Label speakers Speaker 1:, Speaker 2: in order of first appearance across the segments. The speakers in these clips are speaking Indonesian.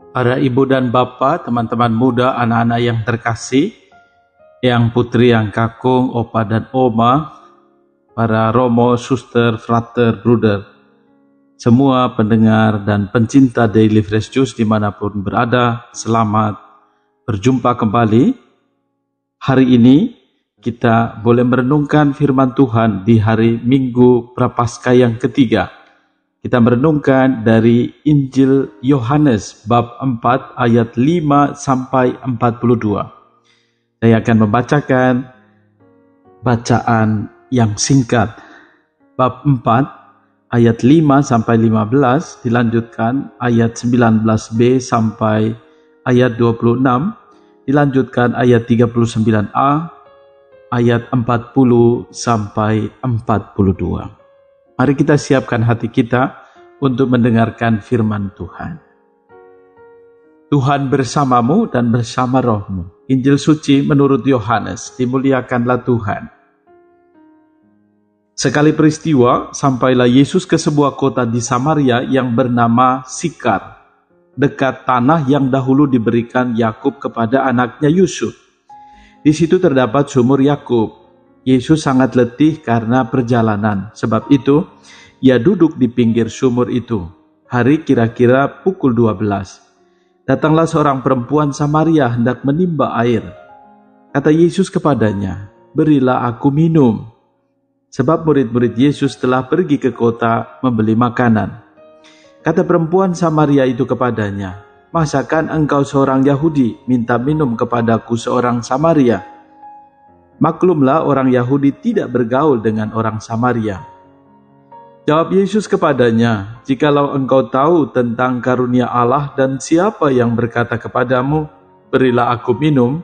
Speaker 1: Para ibu dan bapak, teman-teman muda, anak-anak yang terkasih, yang putri, yang kakung, opa dan oma, para romo, suster, frater, bruder, semua pendengar dan pencinta Daily Fresh Juice dimanapun berada, selamat berjumpa kembali. Hari ini kita boleh merenungkan firman Tuhan di hari Minggu Prapaskah yang ketiga. Kita merenungkan dari Injil Yohanes bab 4 ayat 5 sampai 42. Saya akan membacakan bacaan yang singkat. Bab 4 ayat 5 sampai 15, dilanjutkan ayat 19b sampai ayat 26, dilanjutkan ayat 39a, ayat 40 sampai 42. Mari kita siapkan hati kita untuk mendengarkan firman Tuhan. Tuhan bersamamu dan bersama rohmu. Injil suci menurut Yohanes, dimuliakanlah Tuhan. Sekali peristiwa, sampailah Yesus ke sebuah kota di Samaria yang bernama Sikar, dekat tanah yang dahulu diberikan Yakub kepada anaknya Yusuf. Di situ terdapat sumur Yakub. Yesus sangat letih karena perjalanan. Sebab itu, ia duduk di pinggir sumur itu. Hari kira-kira pukul 12. Datanglah seorang perempuan Samaria hendak menimba air. Kata Yesus kepadanya, "Berilah aku minum." Sebab murid-murid Yesus telah pergi ke kota membeli makanan. Kata perempuan Samaria itu kepadanya, "Masakan engkau seorang Yahudi minta minum kepadaku seorang Samaria?" Maklumlah orang Yahudi tidak bergaul dengan orang Samaria. Jawab Yesus kepadanya, "Jikalau engkau tahu tentang karunia Allah dan siapa yang berkata kepadamu, 'Berilah aku minum,'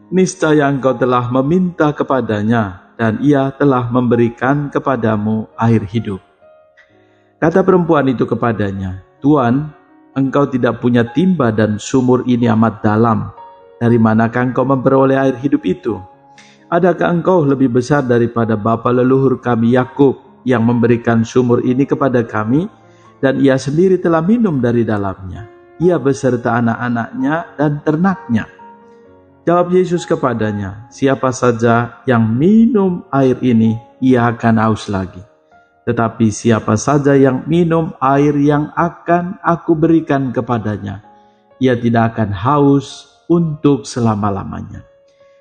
Speaker 1: niscaya engkau telah meminta kepadanya, dan ia telah memberikan kepadamu air hidup." Kata perempuan itu kepadanya, "Tuan, engkau tidak punya timba dan sumur ini amat dalam. Dari manakah engkau memperoleh air hidup itu? Adakah engkau lebih besar daripada bapa leluhur kami Yakub yang memberikan sumur ini kepada kami, dan ia sendiri telah minum dari dalamnya, ia beserta anak-anaknya dan ternaknya?" Jawab Yesus kepadanya, "Siapa saja yang minum air ini, ia akan haus lagi. Tetapi siapa saja yang minum air yang akan aku berikan kepadanya, ia tidak akan haus untuk selama-lamanya.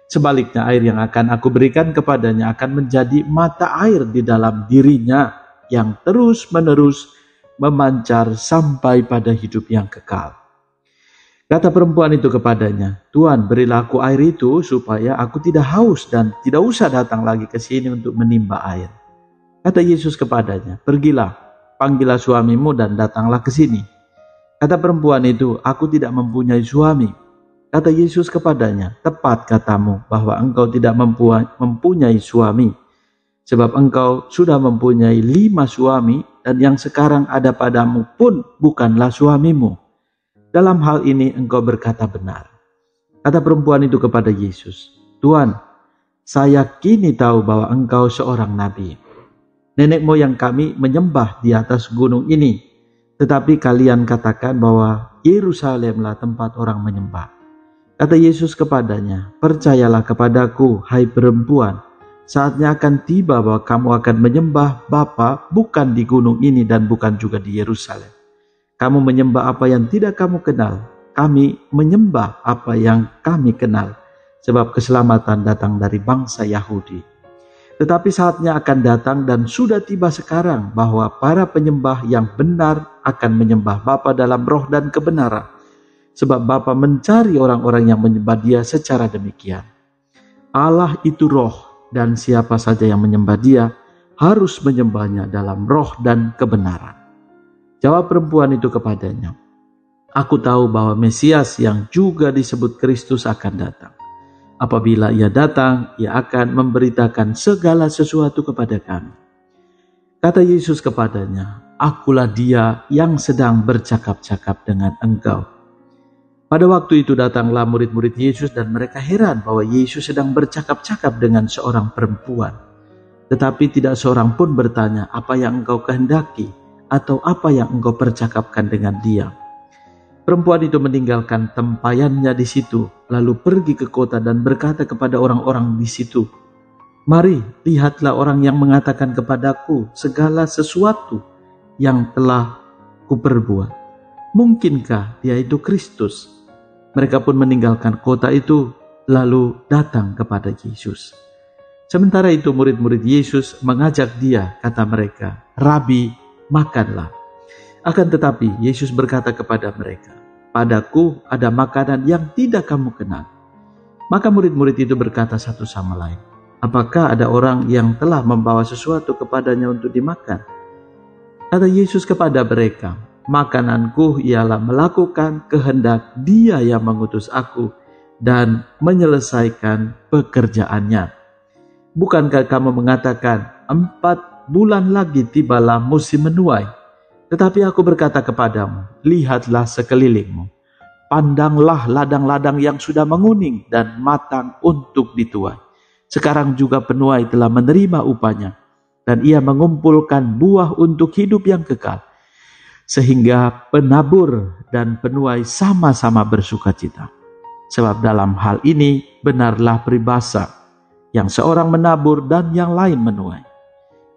Speaker 1: Sebaliknya, air yang akan aku berikan kepadanya akan menjadi mata air di dalam dirinya yang terus-menerus memancar sampai pada hidup yang kekal." Kata perempuan itu kepadanya, "Tuan, berilah aku air itu supaya aku tidak haus dan tidak usah datang lagi ke sini untuk menimba air." Kata Yesus kepadanya, "Pergilah, panggillah suamimu dan datanglah ke sini." Kata perempuan itu, "Aku tidak mempunyai suami." Kata Yesus kepadanya, "Tepat katamu bahwa engkau tidak mempunyai suami, sebab engkau sudah mempunyai 5 suami, dan yang sekarang ada padamu pun bukanlah suamimu. Dalam hal ini engkau berkata benar." Kata perempuan itu kepada Yesus, "Tuan, saya kini tahu bahwa engkau seorang nabi. Nenek moyang kami menyembah di atas gunung ini, tetapi kalian katakan bahwa Yerusalemlah tempat orang menyembah." Kata Yesus kepadanya, "Percayalah kepadaku, hai perempuan, saatnya akan tiba bahwa kamu akan menyembah Bapa bukan di gunung ini dan bukan juga di Yerusalem. Kamu menyembah apa yang tidak kamu kenal, kami menyembah apa yang kami kenal, sebab keselamatan datang dari bangsa Yahudi. Tetapi saatnya akan datang dan sudah tiba sekarang bahwa para penyembah yang benar akan menyembah Bapa dalam roh dan kebenaran. Sebab Bapa mencari orang-orang yang menyembah Dia secara demikian. Allah itu roh, dan siapa saja yang menyembah Dia harus menyembahnya dalam roh dan kebenaran." Jawab perempuan itu kepadanya, "Aku tahu bahwa Mesias yang juga disebut Kristus akan datang. Apabila ia datang, ia akan memberitakan segala sesuatu kepada kami." Kata Yesus kepadanya, "Akulah Dia yang sedang bercakap-cakap dengan engkau." Pada waktu itu datanglah murid-murid Yesus dan mereka heran bahwa Yesus sedang bercakap-cakap dengan seorang perempuan. Tetapi tidak seorang pun bertanya, "Apa yang engkau kehendaki?" atau "Apa yang engkau percakapkan dengan dia?" Perempuan itu meninggalkan tempayannya di situ, lalu pergi ke kota dan berkata kepada orang-orang di situ, "Mari, lihatlah orang yang mengatakan kepadaku segala sesuatu yang telah kuperbuat. Mungkinkah dia itu Kristus?" Mereka pun meninggalkan kota itu, lalu datang kepada Yesus. Sementara itu murid-murid Yesus mengajak dia, kata mereka, "Rabi, makanlah." Akan tetapi Yesus berkata kepada mereka, "Padaku ada makanan yang tidak kamu kenal." Maka murid-murid itu berkata satu sama lain, "Apakah ada orang yang telah membawa sesuatu kepadanya untuk dimakan?" Kata Yesus kepada mereka, "Makananku ialah melakukan kehendak Dia yang mengutus aku dan menyelesaikan pekerjaannya. Bukankah kamu mengatakan, 4 bulan lagi tibalah musim menuai? Tetapi aku berkata kepadamu, lihatlah sekelilingmu. Pandanglah ladang-ladang yang sudah menguning dan matang untuk dituai. Sekarang juga penuai telah menerima upahnya, dan ia mengumpulkan buah untuk hidup yang kekal. Sehingga penabur dan penuai sama-sama bersukacita. Sebab dalam hal ini benarlah peribahasa, yang seorang menabur dan yang lain menuai.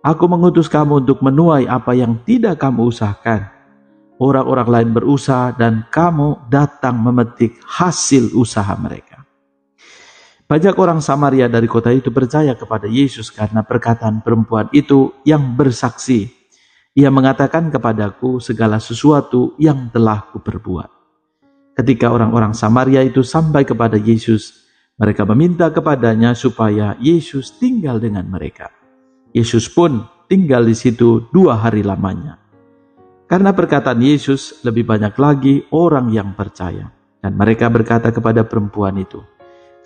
Speaker 1: Aku mengutus kamu untuk menuai apa yang tidak kamu usahakan. Orang-orang lain berusaha dan kamu datang memetik hasil usaha mereka." Banyak orang Samaria dari kota itu percaya kepada Yesus karena perkataan perempuan itu yang bersaksi, "Ia mengatakan kepadaku segala sesuatu yang telah kuperbuat." Ketika orang-orang Samaria itu sampai kepada Yesus, mereka meminta kepadanya supaya Yesus tinggal dengan mereka. Yesus pun tinggal di situ 2 hari lamanya. Karena perkataan Yesus, lebih banyak lagi orang yang percaya. Dan mereka berkata kepada perempuan itu,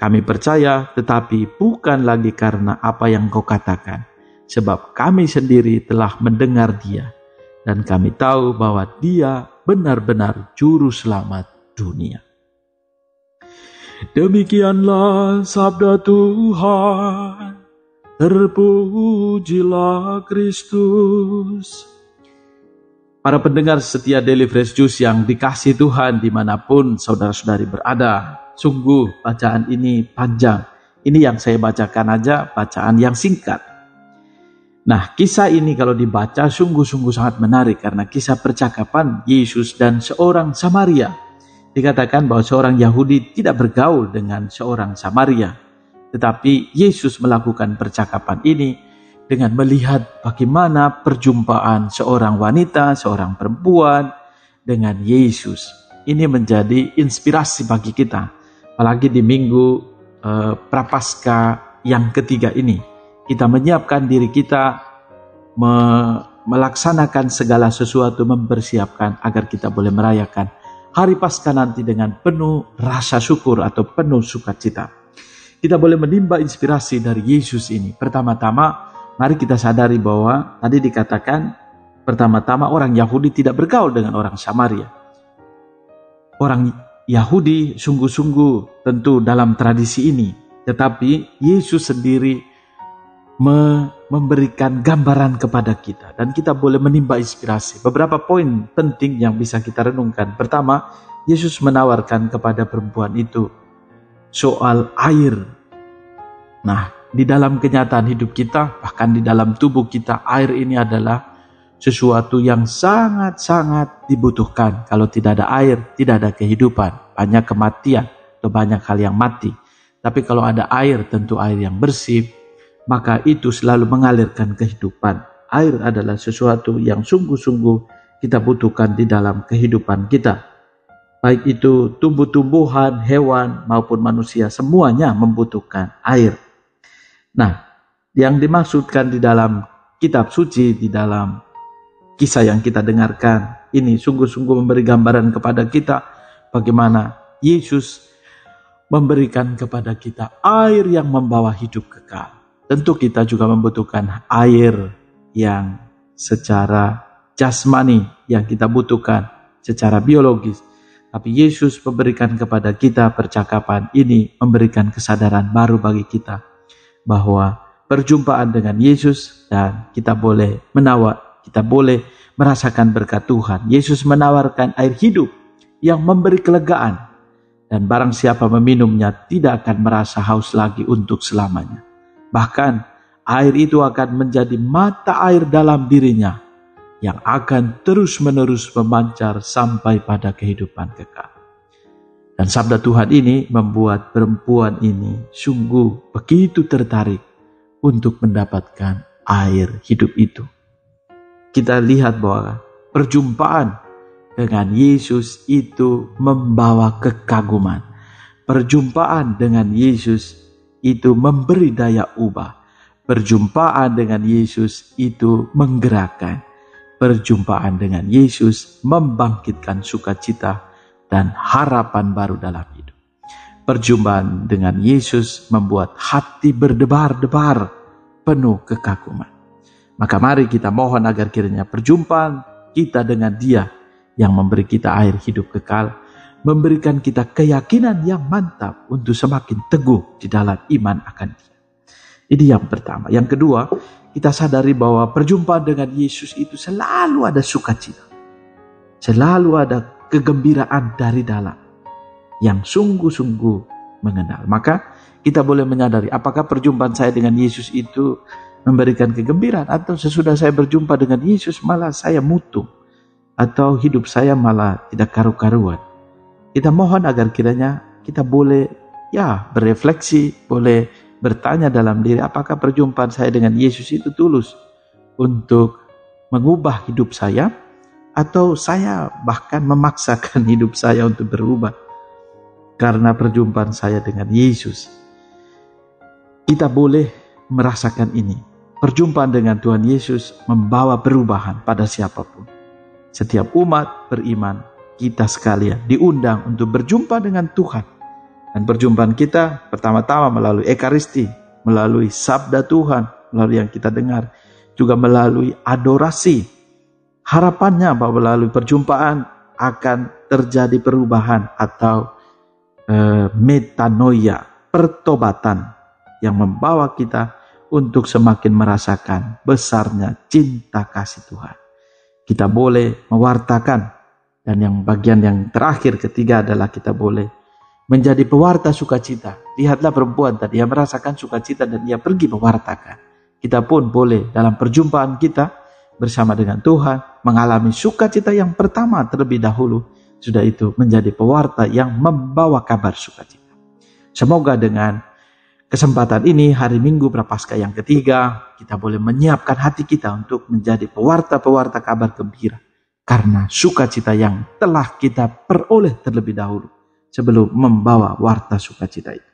Speaker 1: "Kami percaya, tetapi bukan lagi karena apa yang kau katakan. Sebab kami sendiri telah mendengar Dia. Dan kami tahu bahwa Dia benar-benar juru selamat dunia." Demikianlah sabda Tuhan. Terpujilah Kristus. Para pendengar setia Daily Fresh Juice yang dikasihi Tuhan dimanapun saudara-saudari berada, sungguh bacaan ini panjang. Ini yang saya bacakan aja, bacaan yang singkat. Nah, kisah ini kalau dibaca sungguh-sungguh sangat menarik karena kisah percakapan Yesus dan seorang Samaria. Dikatakan bahwa seorang Yahudi tidak bergaul dengan seorang Samaria. Tetapi Yesus melakukan percakapan ini dengan melihat bagaimana perjumpaan seorang wanita, seorang perempuan dengan Yesus. Ini menjadi inspirasi bagi kita. Apalagi di minggu Prapaskah yang ketiga ini. Kita menyiapkan diri kita melaksanakan segala sesuatu, mempersiapkan agar kita boleh merayakan hari Paskah nanti dengan penuh rasa syukur atau penuh sukacita. Kita boleh menimba inspirasi dari Yesus ini. Pertama-tama, mari kita sadari bahwa tadi dikatakan, pertama-tama orang Yahudi tidak bergaul dengan orang Samaria. Orang Yahudi sungguh-sungguh tentu dalam tradisi ini. Tetapi Yesus sendiri memberikan gambaran kepada kita. Dan kita boleh menimba inspirasi. Beberapa poin penting yang bisa kita renungkan. Pertama, Yesus menawarkan kepada perempuan itu soal air. Nah, di dalam kenyataan hidup kita, bahkan di dalam tubuh kita, air ini adalah sesuatu yang sangat-sangat dibutuhkan. Kalau tidak ada air, tidak ada kehidupan. Banyak kematian atau banyak hal yang mati. Tapi kalau ada air, tentu air yang bersih, maka itu selalu mengalirkan kehidupan. Air adalah sesuatu yang sungguh-sungguh kita butuhkan di dalam kehidupan kita. Baik itu tumbuh-tumbuhan, hewan, maupun manusia, semuanya membutuhkan air. Nah, yang dimaksudkan di dalam kitab suci, di dalam kisah yang kita dengarkan, ini sungguh-sungguh memberi gambaran kepada kita bagaimana Yesus memberikan kepada kita air yang membawa hidup kekal. Tentu kita juga membutuhkan air yang secara jasmani, yang kita butuhkan secara biologis. Tapi Yesus memberikan kepada kita percakapan ini, memberikan kesadaran baru bagi kita bahwa perjumpaan dengan Yesus dan kita boleh merasakan berkat Tuhan. Yesus menawarkan air hidup yang memberi kelegaan, dan barang siapa meminumnya tidak akan merasa haus lagi untuk selamanya. Bahkan air itu akan menjadi mata air dalam dirinya yang akan terus-menerus memancar sampai pada kehidupan kekal. Dan sabda Tuhan ini membuat perempuan ini sungguh begitu tertarik untuk mendapatkan air hidup itu. Kita lihat bahwa perjumpaan dengan Yesus itu membawa kekaguman. Perjumpaan dengan Yesus itu memberi daya ubah. Perjumpaan dengan Yesus itu menggerakkan. Perjumpaan dengan Yesus membangkitkan sukacita dan harapan baru dalam hidup. Perjumpaan dengan Yesus membuat hati berdebar-debar penuh kekaguman. Maka mari kita mohon agar kiranya perjumpaan kita dengan Dia yang memberi kita air hidup kekal, memberikan kita keyakinan yang mantap untuk semakin teguh di dalam iman akan Dia. Ini yang pertama. Yang kedua, kita sadari bahwa perjumpaan dengan Yesus itu selalu ada sukacita. Selalu ada kegembiraan dari dalam yang sungguh-sungguh mengenal. Maka kita boleh menyadari apakah perjumpaan saya dengan Yesus itu memberikan kegembiraan, atau sesudah saya berjumpa dengan Yesus malah saya mutung, atau hidup saya malah tidak karu-karuan. Kita mohon agar kiranya kita boleh berefleksi, boleh bertanya dalam diri, apakah perjumpaan saya dengan Yesus itu tulus untuk mengubah hidup saya, atau saya bahkan memaksakan hidup saya untuk berubah karena perjumpaan saya dengan Yesus. Kita boleh merasakan ini. Perjumpaan dengan Tuhan Yesus membawa perubahan pada siapapun. Setiap umat beriman, kita sekalian diundang untuk berjumpa dengan Tuhan. Dan perjumpaan kita pertama-tama melalui Ekaristi, melalui sabda Tuhan, melalui yang kita dengar, juga melalui adorasi. Harapannya bahwa melalui perjumpaan akan terjadi perubahan atau metanoia, pertobatan yang membawa kita untuk semakin merasakan besarnya cinta kasih Tuhan. Kita boleh mewartakan, dan yang bagian yang terakhir ketiga adalah kita boleh menjadi pewarta sukacita. Lihatlah perempuan tadi yang merasakan sukacita dan ia pergi mewartakan. Kita pun boleh dalam perjumpaan kita bersama dengan Tuhan mengalami sukacita yang pertama terlebih dahulu. Sudah itu menjadi pewarta yang membawa kabar sukacita. Semoga dengan kesempatan ini, hari Minggu Prapaskah yang ketiga, kita boleh menyiapkan hati kita untuk menjadi pewarta-pewarta kabar gembira. Karena sukacita yang telah kita peroleh terlebih dahulu sebelum membawa warta sukacita itu.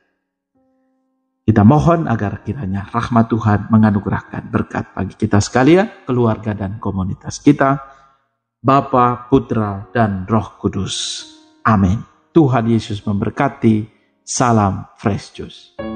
Speaker 1: Kita mohon agar kiranya rahmat Tuhan menganugerahkan berkat bagi kita sekalian, keluarga dan komunitas kita, Bapa, Putra, dan Roh Kudus. Amin. Tuhan Yesus memberkati. Salam Fresh Juice.